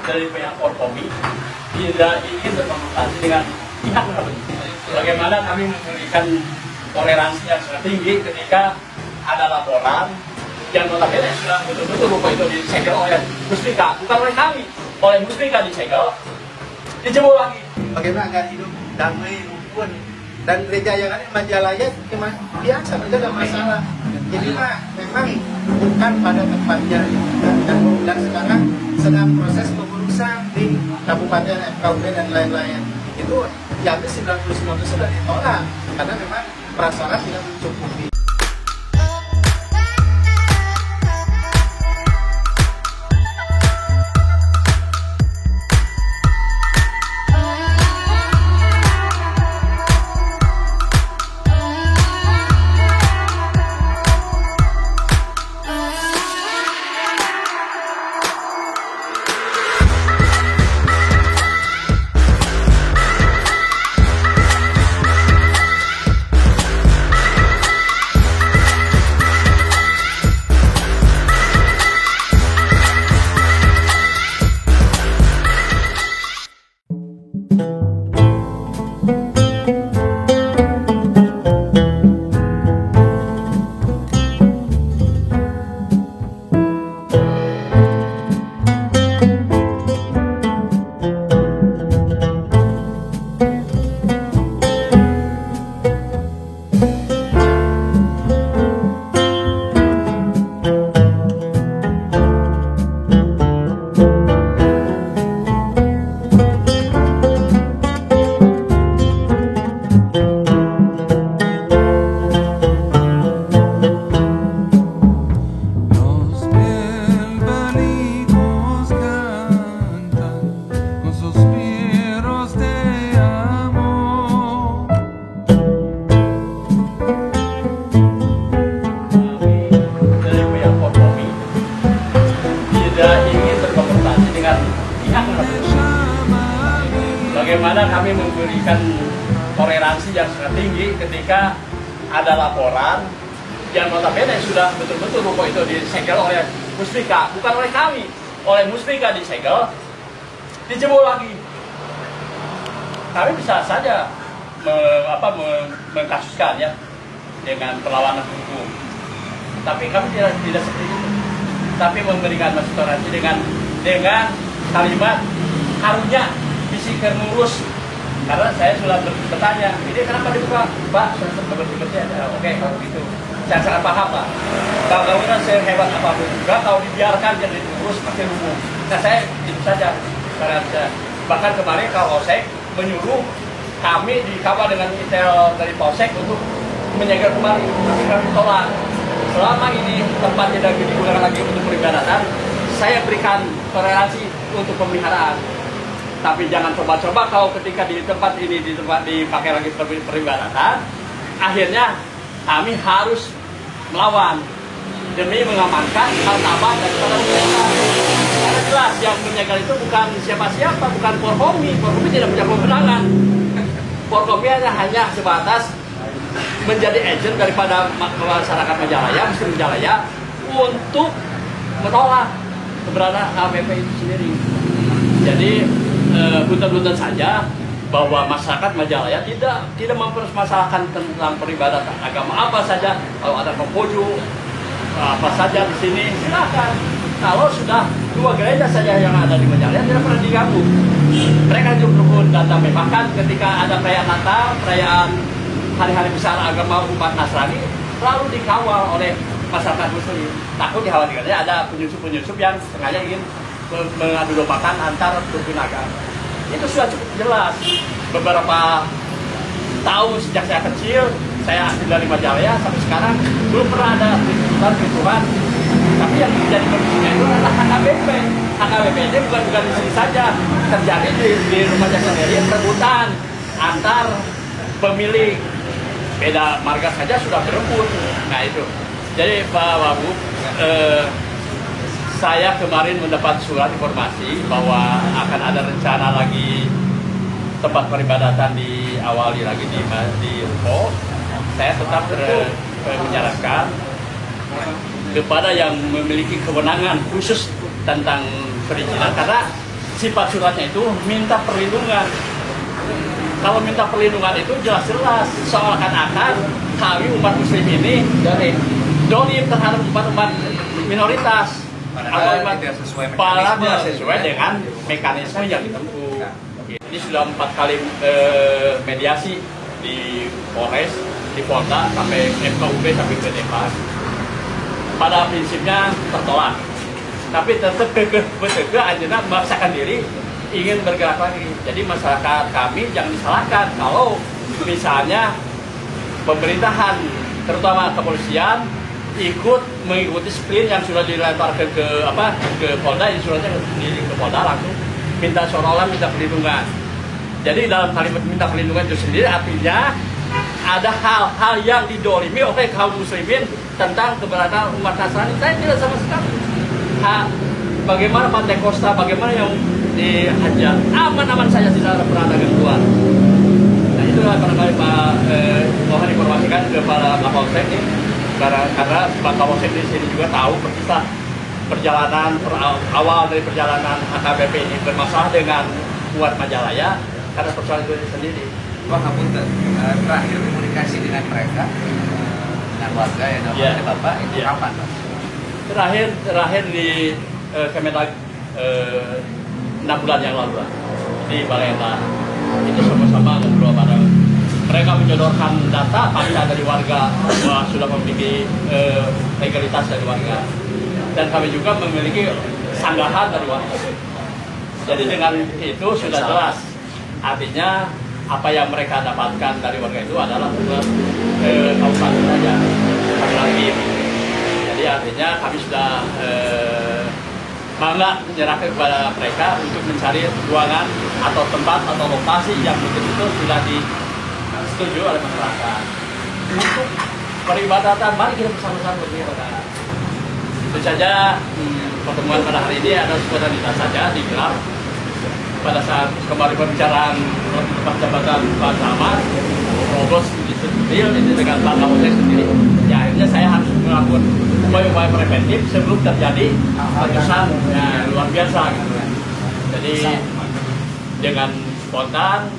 dari pihak Forkomi tidak ingin berkonfrontasi dengan pihak lain. Bagaimana kami memberikan toleransi yang sangat tinggi ketika ada laporan yang notabene sudah betul-betul ruko itu disegel oleh Musbika, bukan oleh kami, oleh Musbika disegel, dijebol lagi. Bagaimana agar hidup damai, rukun, dan gereja yang ada di Majalaya biasa, tidak ada masalah. Jadi memang bukan pada tempatnya, dan sekarang sedang proses pengurusan di Kabupaten FKUP dan lain-lain. Itu ya habis 99 itu sudah ditolak karena memang prasyarat tidak mencukupi. Bagaimana kami memberikan toleransi yang sangat tinggi ketika ada laporan yang notabene sudah betul-betul ruko itu disegel oleh Musbika, bukan oleh kami, oleh Musbika disegel, dijebol lagi. Kami bisa saja mengkasuskan ya dengan perlawanan hukum, tapi kami tidak seperti itu. Tapi memberikan toleransi dengan kalimat karunya bisikan ngurus, karena saya sudah bertanya, ini kenapa dibuka? Pak, sudah bersih-bersih aja. Oke, kalau gitu saya sangat paham Pak, bangunan sehebat apapun juga kalau dibiarkan jadi terus pakai hukum. Nah saya itu saja saya. Bahkan kemarin kalau Polsek menyuruh kami dikawal dengan intel dari Polsek untuk menyegel kembali, tapi kami tolak. Selama ini tempat tidak digunakan lagi untuk peribadatan, saya berikan toleransi untuk pemeliharaan. Tapi jangan coba-coba kalau ketika di tempat ini dipakai lagi peribadatan, akhirnya kami harus melawan demi mengamankan martabat dan mereka. Karena jelas yang menyegel itu bukan siapa-siapa, bukan Forkomi. Forkomi tidak punya kewenangan. Forkomi hanya sebatas menjadi agent daripada masyarakat Majalaya, Muslim Majalaya, untuk menolak keberadaan HPP itu sendiri. Jadi punten-punten saja bahwa masyarakat Majalaya tidak mempermasalahkan tentang peribadatan agama apa saja. Kalau ada pemujung apa saja di sini silakan. Kalau sudah 2 gereja saja yang ada di Majalaya tidak pernah diganggu. Mereka juga rukun dan damai. Bahkan ketika ada perayaan Natal, perayaan hari-hari besar agama umat Nasrani, selalu dikawal oleh masyarakat Muslim. Takut dikhawatirkannya ada penyusup-penyusup yang sengaja ingin mengadu dombakan antar rukun agama. Itu sudah cukup jelas. Beberapa tahun sejak saya kecil, saya asli dari Majalaya sampai sekarang belum pernah ada perhitungan. Tapi yang menjadi perhitungan itu adalah HKBP. HKBP ini bukan di sini saja, terjadi di rumahnya sendiri, perebutan antar pemilik. Beda marga saja sudah berebut. Nah itu. Jadi Pak Wagub, saya kemarin mendapat surat informasi bahwa akan ada rencana lagi tempat peribadatan diawali lagi di Ruko. Saya tetap menyarankan kepada yang memiliki kewenangan khusus tentang perizinan, karena sifat suratnya itu minta perlindungan. Kalau minta perlindungan itu jelas-jelas seakan-akan kami umat muslim ini dolim terhadap umat-umat minoritas. Padahal tidak sesuai dengan mekanisme yang ditempuh. Ini sudah 4 kali mediasi di Polres, di Polda, sampai FKUP, sampai ke Depas. Pada prinsipnya tertolak. Tapi tetap keke aja memaksakan diri ingin bergerak lagi. Jadi masyarakat kami jangan disalahkan kalau misalnya pemerintahan, terutama kepolisian, ikut mengikuti sprint yang sudah dilemparkan ke Polda, ini suratnya ke Polda langsung minta seolah-olah minta perlindungan. Jadi dalam kalimat minta perlindungan itu sendiri artinya ada hal-hal yang didolimi oleh kaum muslimin tentang keberadaan umat Nasrani. Saya tidak sama sekali. Bagaimana Pantai Kosta, bagaimana yang dihajar, aman-aman saja, tidak ada pernah ada gangguan. Nah itulah barangkali Pak mohon informasikan kepada Kapolsek ini, karena Pak Kapolsek di sini juga tahu persis perjalanan awal dari perjalanan AKBP ini bermasalah dengan Umat Majalaya karena persoalan itu sendiri. Pak Hapunten, terakhir komunikasi dengan mereka, dengan warga yang namanya Bapak itu kapan Pak? Terakhir di Kemenag 6 bulan yang lalu di Balenta. Itu sama-sama ngobrol bareng. Mereka menyodorkan data fakta dari warga bahwa sudah memiliki legalitas dari warga, dan kami juga memiliki sanggahan dari warga. Jadi dengan itu sudah jelas, artinya apa yang mereka dapatkan dari warga itu adalah kabupaten saja, bukan lagi. Jadi artinya kami sudah bangga menyerahkan kepada mereka untuk mencari ruangan atau tempat atau lokasi yang betul-betul sudah disetujui oleh masyarakat untuk peribadatan. Mari kita bersama-sama beribadah. Itu saja pertemuan pada hari ini ada spontanitas saja digelar pada saat kemarin pembicaraan tempat jabatan Pak Camat Robos ini dengan Pak Kapolsek sendiri. Ya akhirnya saya harus melakukan upaya-upaya preventif sebelum terjadi letusan luar biasa gitu. Jadi dengan spontan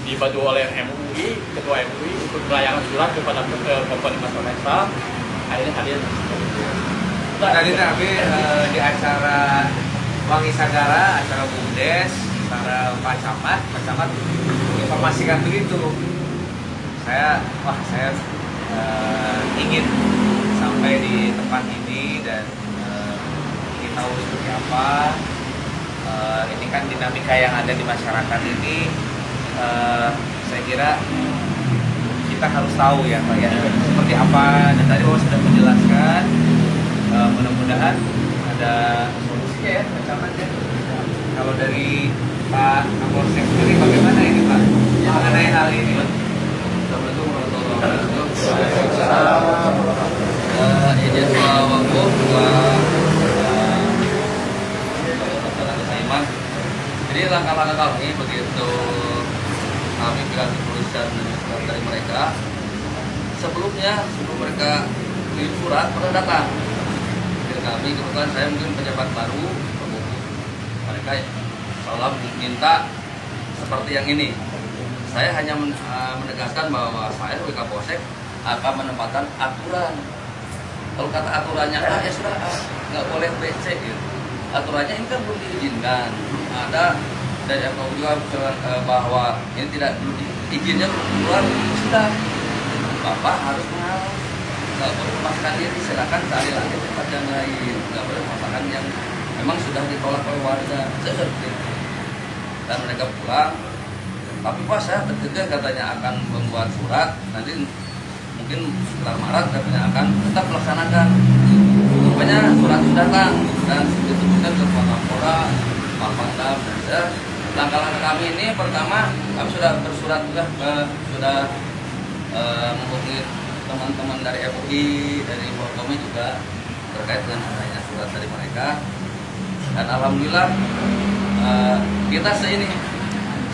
dibantu oleh MUI, Ketua MUI untuk melayangkan surat kepada Komponen Masyarakat Islam, akhirnya hadir. Tadi di acara Wangi Sagara, acara BUMDes, acara Pak Camat informasikan begitu. Saya ingin sampai di tempat ini dan ingin tahu seperti apa. Ini kan dinamika yang ada di masyarakat ini, saya kira kita harus tahu ya Pak ya, seperti apa. Dan tadi Bapak sudah menjelaskan, mudah-mudahan ada solusinya ya Pak Camat ya. Kalau dari Pak Kapolsek sendiri bagaimana ini Pak mengenai hal ini? Assalamualaikum warahmatullahi wabarakatuh. Izin waquf Iman. Jadi langkah-langkah kami begitu kami bilang tulisan dari mereka sebelum mereka kirim surat pernah datang ke kami. Kebetulan saya mungkin pejabat baru, mereka seolah minta seperti yang ini. Saya hanya menegaskan bahwa saya sebagai Kapolsek akan menempatkan aturan. Kalau kata aturannya A, ya sudah A, nggak boleh B, C gitu. Aturannya ini kan belum diizinkan. Ada dari FKU juga bahwa ini tidak izinnya belum keluar, sudah. Bapak harus mengawal. Nggak boleh memaksakan diri, silakan cari lagi tempat yang lain. Nggak boleh memaksakan yang memang sudah ditolak oleh warga. Seperti itu. Dan mereka pulang. Tapi Pak saya terkejut katanya akan membuat surat, nanti mungkin sekitar Maret katanya akan tetap melaksanakan. Rupanya surat sudah datang dan disebutkan ke Pak Kapolda, Pak Pangdam, dan langkah-langkah kami ini pertama kami sudah bersurat juga sudah menghubungi teman-teman dari FUI, dari Polkomi juga terkait dengan adanya surat dari mereka. Dan alhamdulillah kita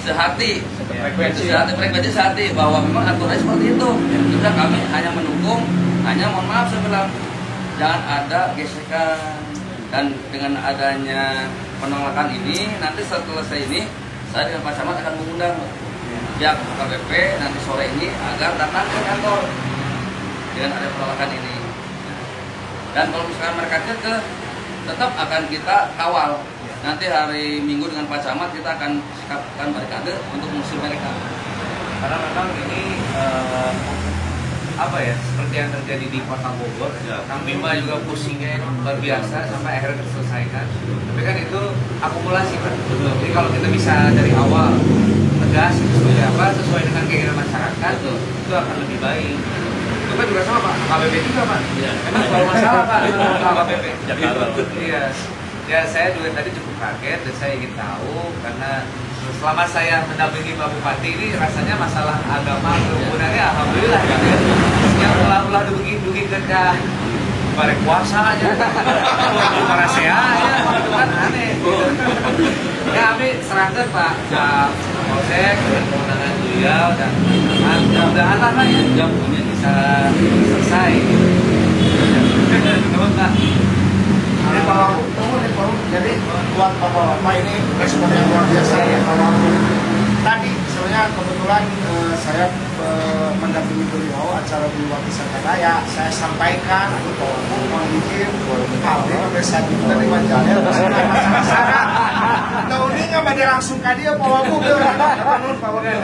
sehati bahwa memang aturannya seperti itu. Sudah kami hanya mendukung, hanya mohon maaf saya bilang jangan ada gesekan, Dan dengan adanya penolakan ini, nanti setelah selesai ini, saya dengan Pak Camat akan mengundang pihak KBP nanti sore ini agar datang ke kantor dengan ada penolakan ini. Dan kalau misalkan mereka ke tetap akan kita kawal. Nanti hari Minggu dengan Pak Camat kita akan sikapkan barikade untuk mengusir mereka. Karena memang ini apa ya, seperti yang terjadi di Kota Bogor, Kang Bima juga pusingnya luar biasa sampai akhirnya terselesaikan. Tapi kan itu akumulasi kan. Jadi kalau kita bisa dari awal tegas seperti apa sesuai dengan keinginan masyarakat, itu akan lebih baik. Itu kan juga sama Pak, KBP juga Pak. Memang selalu masalah Pak dengan KBP. Iya. Ya saya juga tadi cukup kaget dan saya ingin tahu karena selama saya mendampingi Pak Bupati ini rasanya masalah agama kerumunannya alhamdulillah gitu ya. Yang ulah begini kerja bareng puasa aja. Para sea ya, itu kan aneh gitu. Ya kami serahkan Pak Polsek dengan kewenangan beliau dan mudah-mudahan lah ya jam ini bisa selesai. Terima kasih. Ini Pak Wagub, jadi buat Bapak-Bapak ini respon yang luar biasa ya Pak Wagub. Tadi sebenarnya kebetulan saya mendampingi beliau acara di Wakisan Raya. Saya sampaikan Pak Wagub mohon izin kami besar itu dari Manjalaya masalah. Tahu ini nggak pada langsung ke dia Pak Wagub Pak Wagub.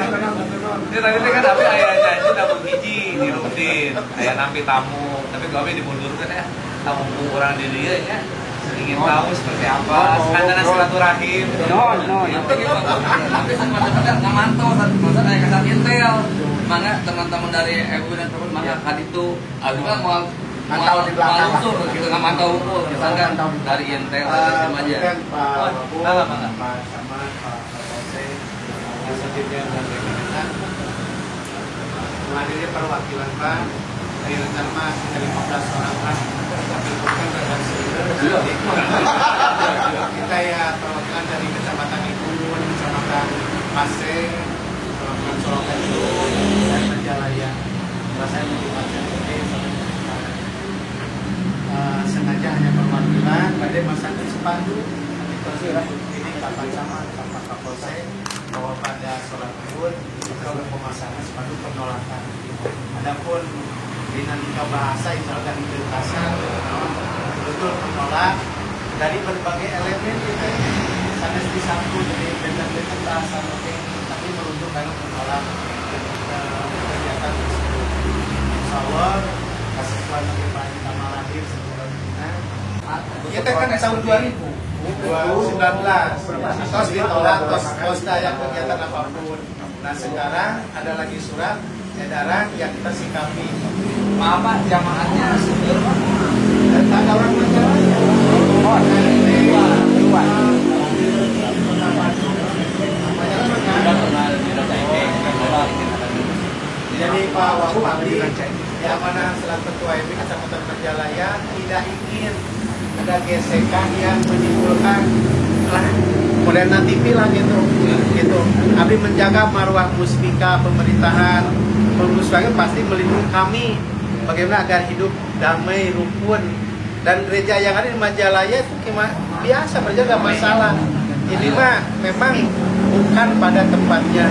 Ini tadi kan tapi ayah janji namun hiji di rutin, ayah nampi tamu, tapi kami dimundurkan ya. Tamu kurang di dia ya, ingin tahu seperti apa, skandana silaturahim. Tapi sempat-sempat nggak mantau, masa kayak kasar intel. Mangga teman-teman dari EBU dan teman mangga kan itu, aku kan mau unsur, gitu nggak mantau ukur, misalkan dari intel sistem aja. Pak Camat, Pak Polsek, Sekjen dan Kementerian menghadiri perwakilan Pak. Dari rencana Mas dari 15 orang Pak, tapi bukan dari kita ya perwakilan dari Kecamatan Ibun, Kecamatan Paseng, Kecamatan Solokajo, dan Majalaya. Saya melibatkan ini sengaja hanya perwakilan, pada masang sepanduk, ini Pak Camat, Pak Kapolsek, bahwa pada sholat Zuhur kita pemasangan sepanduk penolakan. Adapun dinamika bahasa insya Allah dari lintasan betul menolak dari berbagai elemen kita sangat disambut dari benda-benda bahasa tapi meruntuk kalau menolak kegiatan tersebut. Insya Allah kasih Tuhan bagi Pak Tama lahir sebulan kita kan tahun 2019 tos ditolak tos daya kegiatan apapun. Nah sekarang ada lagi surat edaran yang kita sikapi. Maaf Pak, jamaahnya sendiri Pak. Dan ada orang Majalaya. Jadi Pak Wagub di amanah selaku Ketua MI Kecamatan Majalaya tidak ingin ada gesekan yang menimbulkan modern TV lah gitu. Abdi menjaga marwah muspika pemerintahan. Musbagin pasti melindungi kami bagaimana agar hidup damai, rukun, dan gereja yang ada di Majalaya itu biasa berjaga masalah. Ini mah memang bukan pada tempatnya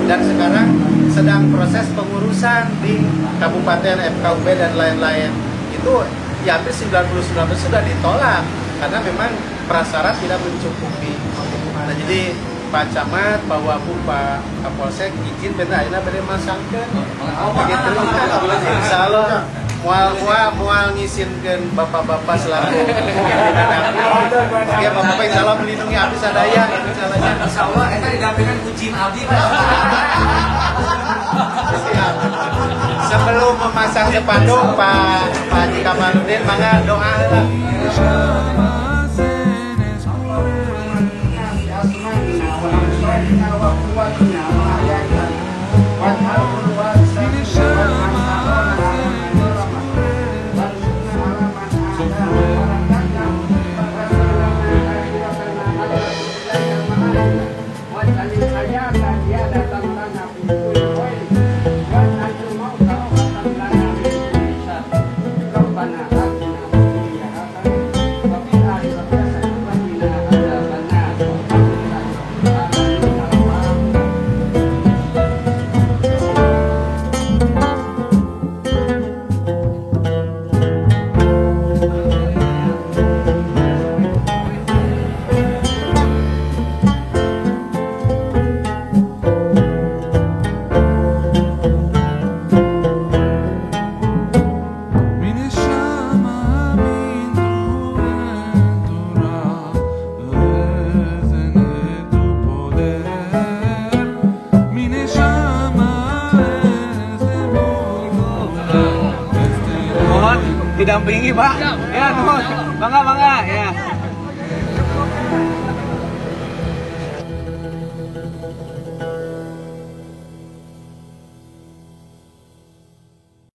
dan sekarang sedang proses pengurusan di Kabupaten FKUB dan lain-lain. Itu ya hampir 99% sudah ditolak karena memang prasyarat tidak mencukupi. Nah, jadi Pak Camat, Pak Wagub, Pak Kapolsek izin benar ayeuna bade masangkeun. Begitu insyaallah moal ngisinkeun bapak-bapak selaku pimpinan abdi. Oke, bapak insyaallah melindungi abdi sadaya Insyaallah eta didampingan kucing abdi Pak. Sebelum memasang spanduk Pak Haji Kamaludin mangga doa heula. didampingi Pak. Ya, nuhun. Bangga ya.